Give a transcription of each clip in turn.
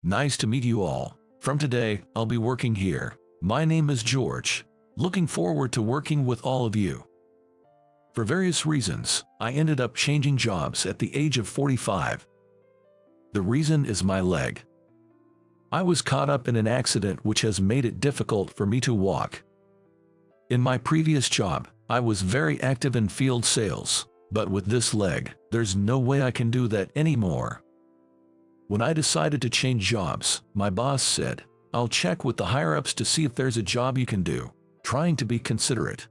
Nice to meet you all. From today, I'll be working here. My name is George. Looking forward to working with all of you. For various reasons, I ended up changing jobs at the age of 45. The reason is my leg. I was caught up in an accident which has made it difficult for me to walk. In my previous job, I was very active in field sales, but with this leg, there's no way I can do that anymore. When I decided to change jobs, my boss said, "I'll check with the higher-ups to see if there's a job you can do," trying to be considerate.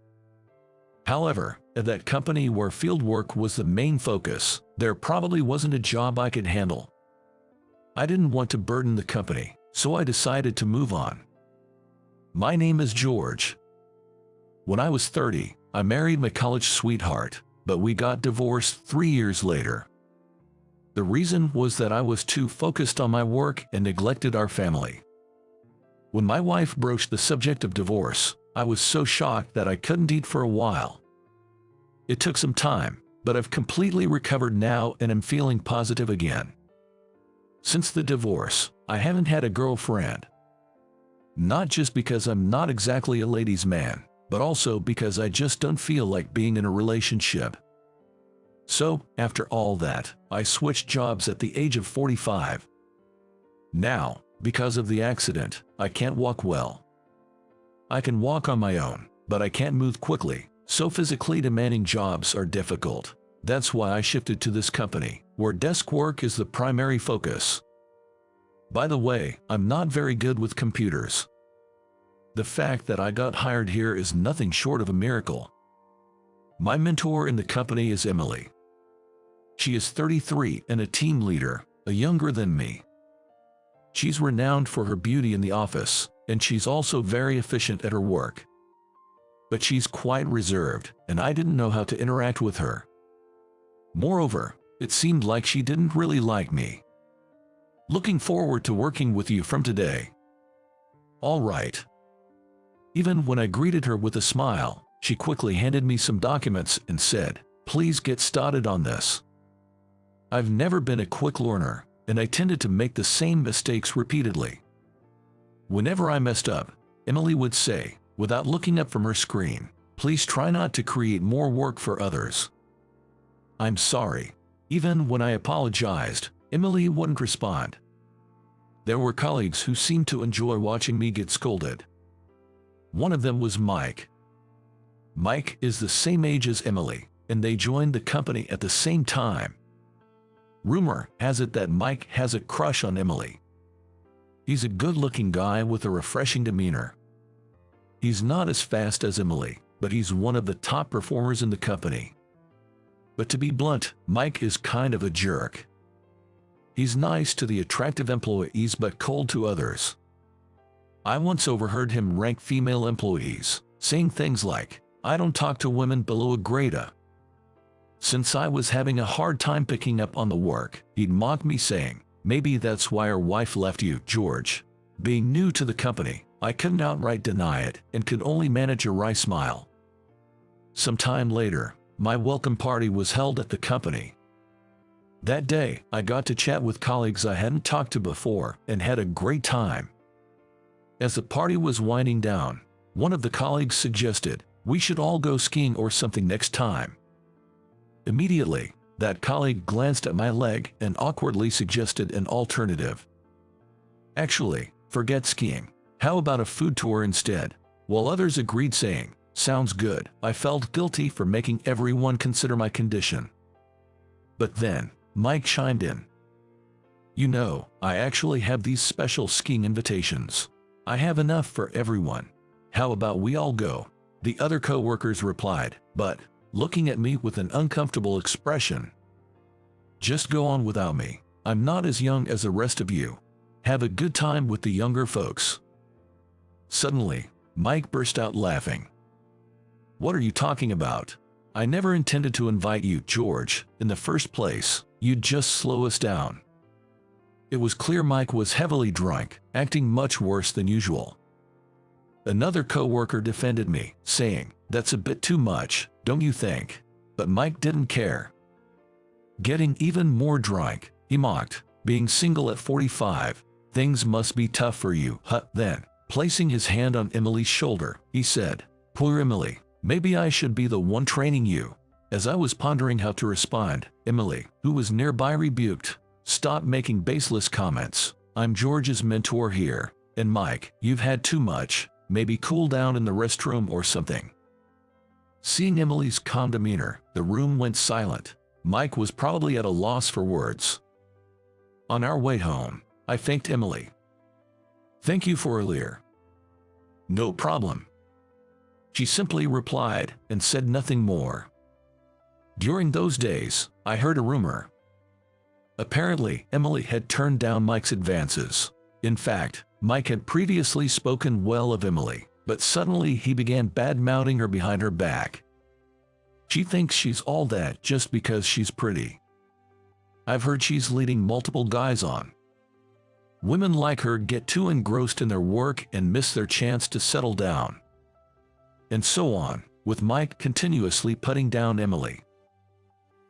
However, at that company where field work was the main focus, there probably wasn't a job I could handle. I didn't want to burden the company, so I decided to move on. My name is George. When I was 30, I married my college sweetheart, but we got divorced 3 years later. The reason was that I was too focused on my work and neglected our family. When my wife broached the subject of divorce, I was so shocked that I couldn't eat for a while. It took some time, but I've completely recovered now and am feeling positive again. Since the divorce, I haven't had a girlfriend. Not just because I'm not exactly a ladies' man, but also because I just don't feel like being in a relationship. So, after all that, I switched jobs at the age of 45. Now, because of the accident, I can't walk well. I can walk on my own, but I can't move quickly, so physically demanding jobs are difficult. That's why I shifted to this company, where desk work is the primary focus. By the way, I'm not very good with computers. The fact that I got hired here is nothing short of a miracle. My mentor in the company is Emily. She is 33 and a team leader, younger than me. She's renowned for her beauty in the office, and she's also very efficient at her work. But she's quite reserved, and I didn't know how to interact with her. Moreover, it seemed like she didn't really like me. Looking forward to working with you from today. All right. Even when I greeted her with a smile, she quickly handed me some documents and said, "Please get started on this." I've never been a quick learner, and I tended to make the same mistakes repeatedly. Whenever I messed up, Emily would say, without looking up from her screen, "Please try not to create more work for others." I'm sorry. Even when I apologized, Emily wouldn't respond. There were colleagues who seemed to enjoy watching me get scolded. One of them was Mike. Mike is the same age as Emily, and they joined the company at the same time. Rumor has it that Mike has a crush on Emily. He's a good-looking guy with a refreshing demeanor. He's not as fast as Emily, but he's one of the top performers in the company. But to be blunt, Mike is kind of a jerk. He's nice to the attractive employees but cold to others. I once overheard him rank female employees, saying things like, "I don't talk to women below a grade A." Since I was having a hard time picking up on the work, he'd mock me saying, "Maybe that's why your wife left you, George." Being new to the company, I couldn't outright deny it and could only manage a wry smile. Some time later, my welcome party was held at the company. That day, I got to chat with colleagues I hadn't talked to before and had a great time. As the party was winding down, one of the colleagues suggested, "We should all go skiing or something next time." Immediately, that colleague glanced at my leg and awkwardly suggested an alternative. "Actually, forget skiing. How about a food tour instead?" While others agreed saying, "Sounds good," I felt guilty for making everyone consider my condition. But then, Mike chimed in. "You know, I actually have these special skiing invitations. I have enough for everyone. How about we all go?" The other co-workers replied, but, looking at me with an uncomfortable expression, "Just go on without me. I'm not as young as the rest of you. Have a good time with the younger folks." Suddenly, Mike burst out laughing. "What are you talking about? I never intended to invite you, George, in the first place. You'd just slow us down." It was clear Mike was heavily drunk, acting much worse than usual. Another co-worker defended me, saying, "That's a bit too much, don't you think?" But Mike didn't care. Getting even more drunk, he mocked, being single at 45. Things must be tough for you, huh? Then, placing his hand on Emily's shoulder, he said, "Poor Emily, maybe I should be the one training you." As I was pondering how to respond, Emily, who was nearby, rebuked, "Stop making baseless comments. I'm George's mentor here. And Mike, you've had too much. Maybe cool down in the restroom or something." Seeing Emily's calm demeanor, the room went silent. Mike was probably at a loss for words. On our way home, I thanked Emily. "Thank you for earlier." "No problem." She simply replied and said nothing more. During those days, I heard a rumor. Apparently, Emily had turned down Mike's advances. In fact, Mike had previously spoken well of Emily, but suddenly he began bad-mouthing her behind her back. She thinks she's all that just because she's pretty. I've heard she's leading multiple guys on. Women like her get too engrossed in their work and miss their chance to settle down. And so on, with Mike continuously putting down Emily.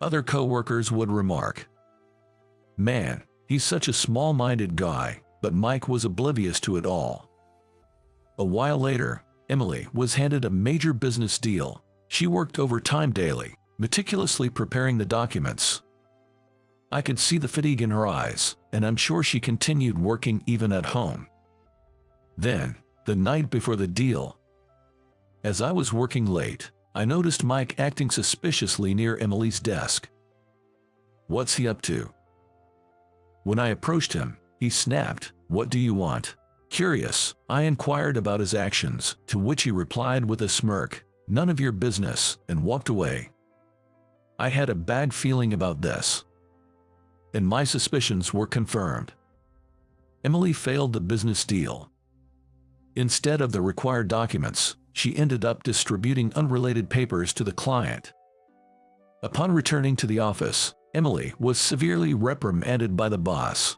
Other co-workers would remark, "Man, he's such a small-minded guy," but Mike was oblivious to it all. A while later, Emily was handed a major business deal. She worked overtime daily, meticulously preparing the documents. I could see the fatigue in her eyes, and I'm sure she continued working even at home. Then, the night before the deal, as I was working late, I noticed Mike acting suspiciously near Emily's desk. "What's he up to?" When I approached him, he snapped, "What do you want?" Curious, I inquired about his actions, to which he replied with a smirk, "None of your business," and walked away. I had a bad feeling about this, and my suspicions were confirmed. Emily failed the business deal. Instead of the required documents, she ended up distributing unrelated papers to the client. Upon returning to the office, Emily was severely reprimanded by the boss.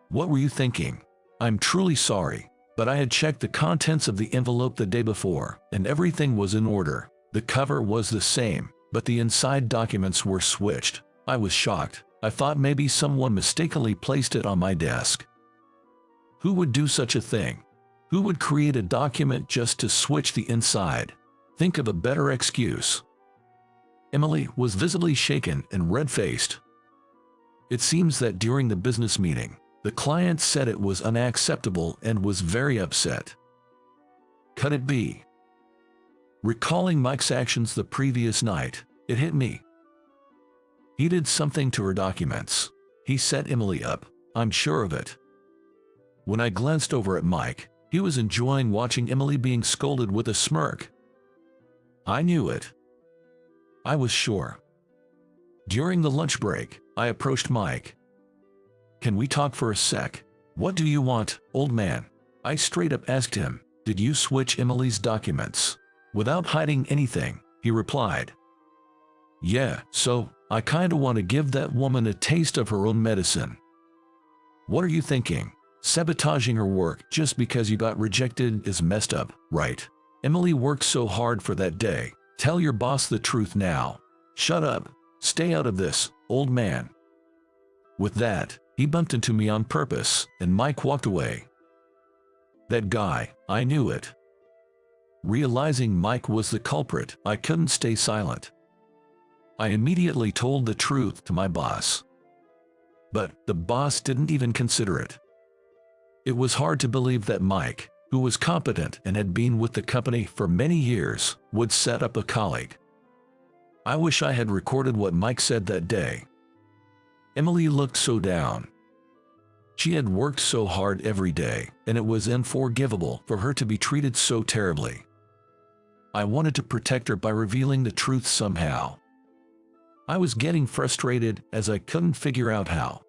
"What were you thinking? I'm truly sorry, but I had checked the contents of the envelope the day before, and everything was in order. The cover was the same, but the inside documents were switched. I was shocked. I thought maybe someone mistakenly placed it on my desk. Who would do such a thing? Who would create a document just to switch the inside? Think of a better excuse." Emily was visibly shaken and red-faced. It seems that during the business meeting, the client said it was unacceptable and was very upset. Could it be? Recalling Mike's actions the previous night, it hit me. He did something to her documents. He set Emily up, I'm sure of it. When I glanced over at Mike, he was enjoying watching Emily being scolded with a smirk. I knew it. I was sure. During the lunch break, I approached Mike. "Can we talk for a sec?" "What do you want, old man?" I straight up asked him. "Did you switch Emily's documents?" Without hiding anything, he replied, "Yeah, so I kinda want to give that woman a taste of her own medicine." What are you thinking? Sabotaging her work just because you got rejected is messed up, right? Emily worked so hard for that day. Tell your boss the truth now. Shut up. Stay out of this, old man. With that, he bumped into me on purpose, and Mike walked away. That guy, I knew it. Realizing Mike was the culprit, I couldn't stay silent. I immediately told the truth to my boss. But the boss didn't even consider it. It was hard to believe that Mike, who was competent and had been with the company for many years, would set up a colleague. I wish I had recorded what Mike said that day. Emily looked so down. She had worked so hard every day, and it was unforgivable for her to be treated so terribly. I wanted to protect her by revealing the truth somehow. I was getting frustrated as I couldn't figure out how.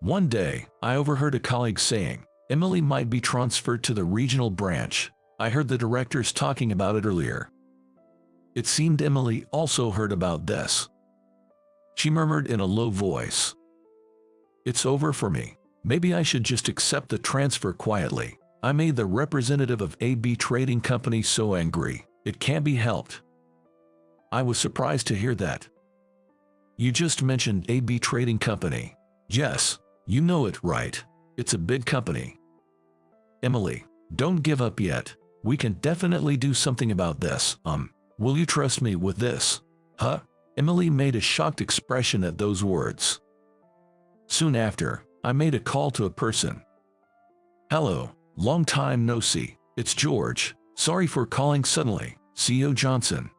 One day, I overheard a colleague saying, Emily might be transferred to the regional branch. I heard the directors talking about it earlier. It seemed Emily also heard about this. She murmured in a low voice, "It's over for me. Maybe I should just accept the transfer quietly. I made the representative of AB Trading Company so angry. It can't be helped." I was surprised to hear that. "You just mentioned AB Trading Company." "Yes, you know it, right?" It's a big company. Emily, don't give up yet. We can definitely do something about this. Will you trust me with this? Huh? Emily made a shocked expression at those words. Soon after, I made a call to a person. Hello, long time no see. It's George. Sorry for calling suddenly. CEO Johnson.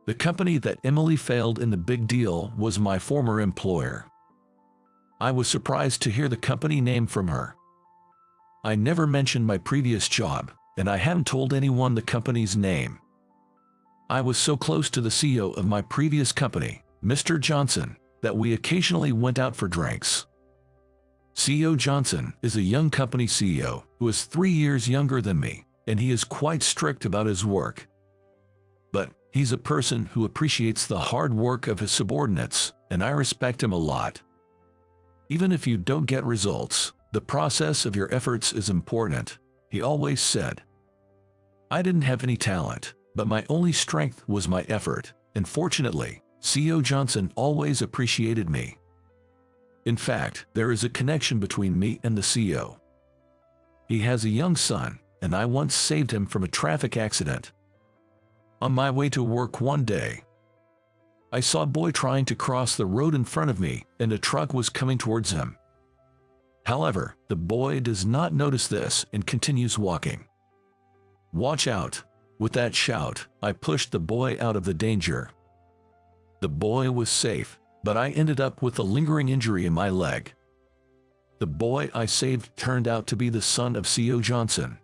The company that Emily failed in the big deal was my former employer. I was surprised to hear the company name from her. I never mentioned my previous job, and I hadn't told anyone the company's name. I was so close to the CEO of my previous company, Mr. Johnson, that we occasionally went out for drinks. CEO Johnson is a young company CEO who is 3 years younger than me, and he is quite strict about his work. But he's a person who appreciates the hard work of his subordinates, and I respect him a lot. Even if you don't get results, the process of your efforts is important, he always said. I didn't have any talent, but my only strength was my effort, and fortunately, CEO Johnson always appreciated me. In fact, there is a connection between me and the CEO. He has a young son, and I once saved him from a traffic accident. On my way to work one day, I saw a boy trying to cross the road in front of me, and a truck was coming towards him. However, the boy does not notice this and continues walking. Watch out! With that shout, I pushed the boy out of the danger. The boy was safe, but I ended up with a lingering injury in my leg. The boy I saved turned out to be the son of CEO Johnson.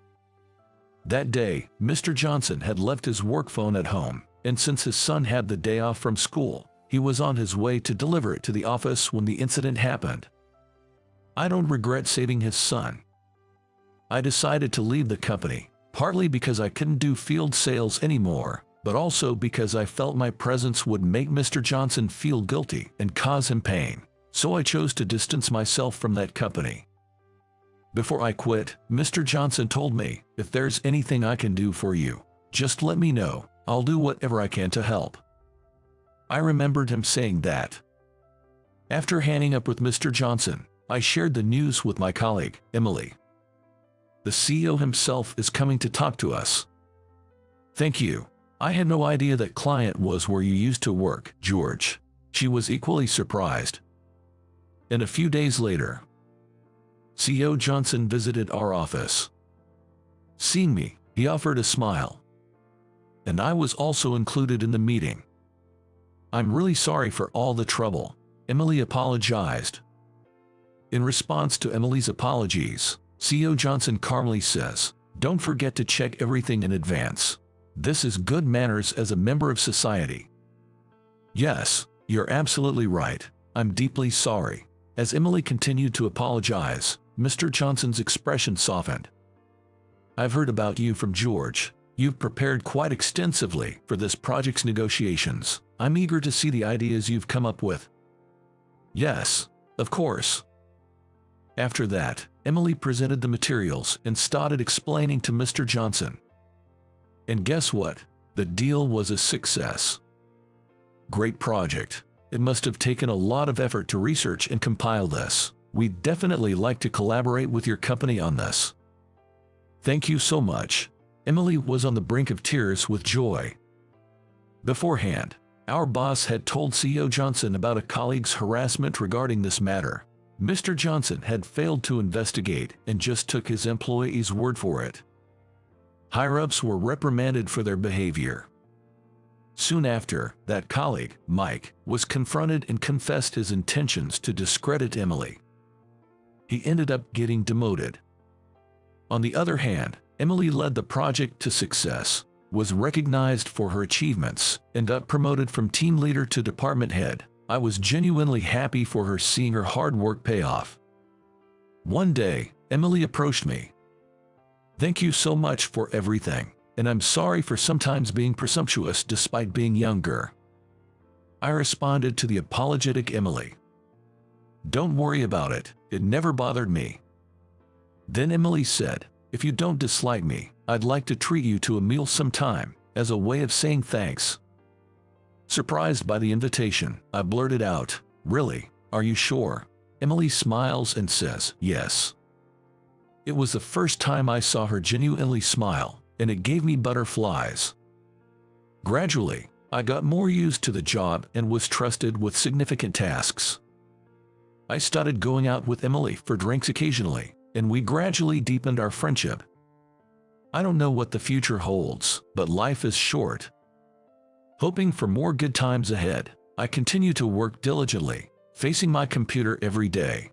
That day, Mr. Johnson had left his work phone at home, and since his son had the day off from school, he was on his way to deliver it to the office when the incident happened. I don't regret saving his son. I decided to leave the company, partly because I couldn't do field sales anymore, but also because I felt my presence would make Mr. Johnson feel guilty and cause him pain, so I chose to distance myself from that company. Before I quit, Mr. Johnson told me, if there's anything I can do for you, just let me know, I'll do whatever I can to help. I remembered him saying that. After hanging up with Mr. Johnson, I shared the news with my colleague, Emily. The CEO himself is coming to talk to us. Thank you. I had no idea that client was where you used to work, George. She was equally surprised. And a few days later, CEO Johnson visited our office. Seeing me, he offered a smile. And I was also included in the meeting. I'm really sorry for all the trouble, Emily apologized. In response to Emily's apologies, CEO Johnson calmly says, don't forget to check everything in advance. This is good manners as a member of society. Yes, you're absolutely right. I'm deeply sorry. As Emily continued to apologize, Mr. Johnson's expression softened. I've heard about you from George. You've prepared quite extensively for this project's negotiations. I'm eager to see the ideas you've come up with. Yes, of course. After that, Emily presented the materials and started explaining to Mr. Johnson. And guess what? The deal was a success. Great project. It must have taken a lot of effort to research and compile this. We'd definitely like to collaborate with your company on this. Thank you so much. Emily was on the brink of tears with joy. Beforehand, our boss had told CEO Johnson about a colleague's harassment regarding this matter. Mr. Johnson had failed to investigate and just took his employee's word for it. Higher-ups were reprimanded for their behavior. Soon after, that colleague, Mike, was confronted and confessed his intentions to discredit Emily. He ended up getting demoted. On the other hand, Emily led the project to success, was recognized for her achievements, and got promoted from team leader to department head. I was genuinely happy for her seeing her hard work pay off. One day, Emily approached me. Thank you so much for everything, and I'm sorry for sometimes being presumptuous despite being younger. I responded to the apologetic Emily. Don't worry about it, it never bothered me. Then Emily said, if you don't dislike me, I'd like to treat you to a meal sometime, as a way of saying thanks. Surprised by the invitation, I blurted out, really, are you sure? Emily smiles and says, "Yes." It was the first time I saw her genuinely smile, and it gave me butterflies. Gradually, I got more used to the job and was trusted with significant tasks. I started going out with Emily for drinks occasionally, and we gradually deepened our friendship. I don't know what the future holds, but life is short. Hoping for more good times ahead, I continue to work diligently, facing my computer every day.